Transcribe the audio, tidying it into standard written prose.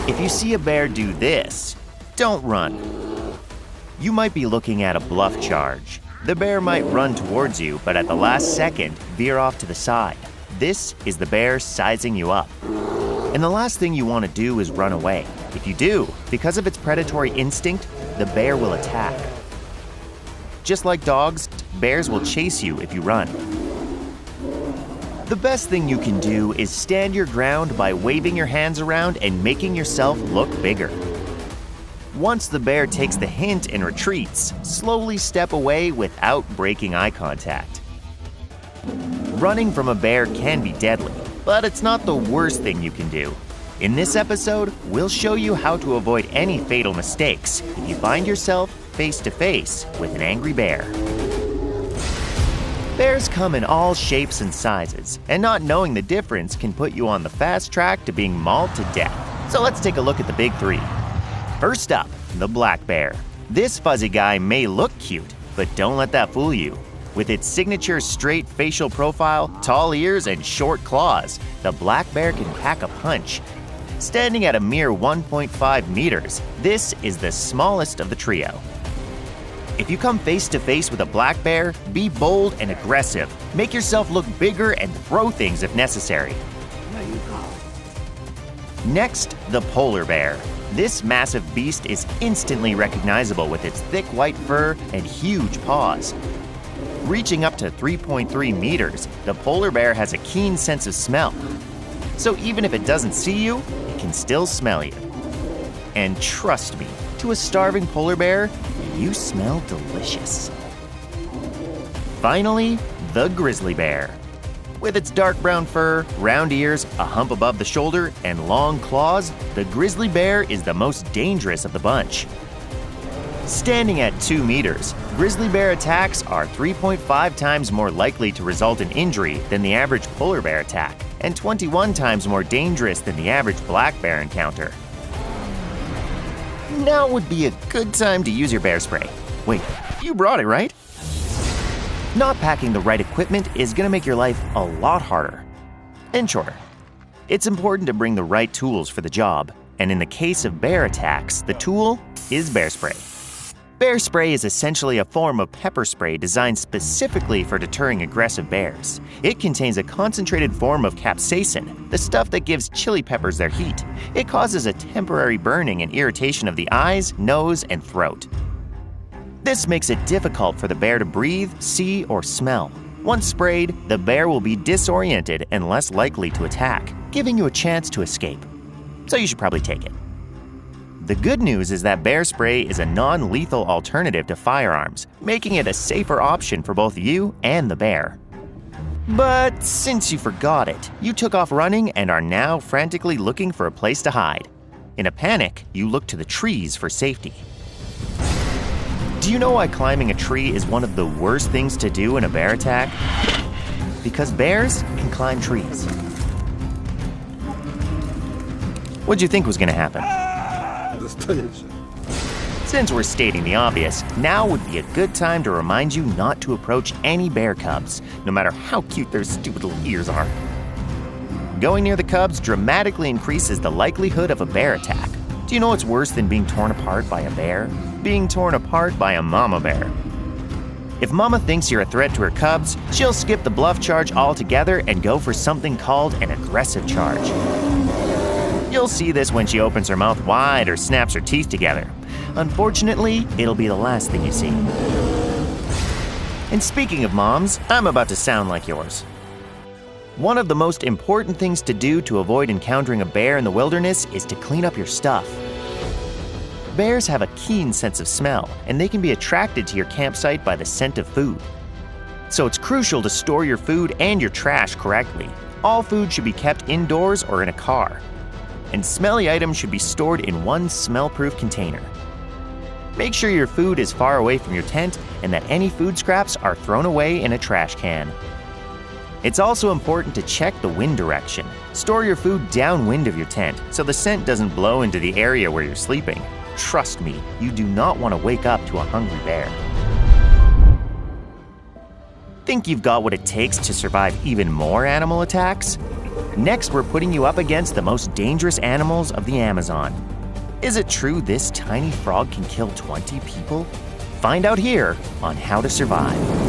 If you see a bear do this, don't run. You might be looking at a bluff charge. The bear might run towards you, but at the last second, veer off to the side. This is the bear sizing you up. And the last thing you want to do is run away. If you do, because of its predatory instinct, the bear will attack. Just like dogs, bears will chase you if you run. The best thing you can do is stand your ground by waving your hands around and making yourself look bigger. Once the bear takes the hint and retreats, slowly step away without breaking eye contact. Running from a bear can be deadly, but it's not the worst thing you can do. In this episode, we'll show you how to avoid any fatal mistakes if you find yourself face to face with an angry bear. Bears come in all shapes and sizes, and not knowing the difference can put you on the fast track to being mauled to death. So let's take a look at the big three. First up, the black bear. This fuzzy guy may look cute, but don't let that fool you. With its signature straight facial profile, tall ears, and short claws, the black bear can pack a punch. Standing at a mere 1.5 meters, this is the smallest of the trio. If you come face to face with a black bear, be bold and aggressive. Make yourself look bigger and throw things if necessary. Next, the polar bear. This massive beast is instantly recognizable with its thick white fur and huge paws. Reaching up to 3.3 meters, the polar bear has a keen sense of smell. So even if it doesn't see you, it can still smell you. And trust me, to a starving polar bear, you smell delicious. Finally, the grizzly bear. With its dark brown fur, round ears, a hump above the shoulder, and long claws, the grizzly bear is the most dangerous of the bunch. Standing at 2 meters, grizzly bear attacks are 3.5 times more likely to result in injury than the average polar bear attack, and 21 times more dangerous than the average black bear encounter. Now would be a good time to use your bear spray. Wait, you brought it, right? Not packing the right equipment is going to make your life a lot harder and shorter. It's important to bring the right tools for the job, and in the case of bear attacks, the tool is bear spray. Bear spray is essentially a form of pepper spray designed specifically for deterring aggressive bears. It contains a concentrated form of capsaicin, the stuff that gives chili peppers their heat. It causes a temporary burning and irritation of the eyes, nose, and throat. This makes it difficult for the bear to breathe, see, or smell. Once sprayed, the bear will be disoriented and less likely to attack, giving you a chance to escape. So you should probably take it. The good news is that bear spray is a non-lethal alternative to firearms, making it a safer option for both you and the bear. But since you forgot it, you took off running and are now frantically looking for a place to hide. In a panic, you look to the trees for safety. Do you know why climbing a tree is one of the worst things to do in a bear attack? Because bears can climb trees. What'd you think was going to happen? Since we're stating the obvious, now would be a good time to remind you not to approach any bear cubs, no matter how cute their stupid little ears are. Going near the cubs dramatically increases the likelihood of a bear attack. Do you know what's worse than being torn apart by a bear? Being torn apart by a mama bear. If mama thinks you're a threat to her cubs, she'll skip the bluff charge altogether and go for something called an aggressive charge. You'll see this when she opens her mouth wide or snaps her teeth together. Unfortunately, it'll be the last thing you see. And speaking of moms, I'm about to sound like yours. One of the most important things to do to avoid encountering a bear in the wilderness is to clean up your stuff. Bears have a keen sense of smell, and they can be attracted to your campsite by the scent of food. So it's crucial to store your food and your trash correctly. All food should be kept indoors or in a car. And smelly items should be stored in one smell-proof container. Make sure your food is far away from your tent and that any food scraps are thrown away in a trash can. It's also important to check the wind direction. Store your food downwind of your tent so the scent doesn't blow into the area where you're sleeping. Trust me, you do not want to wake up to a hungry bear. Think you've got what it takes to survive even more animal attacks? Next, we're putting you up against the most dangerous animals of the Amazon. Is it true this tiny frog can kill 20 people? Find out here on How to Survive.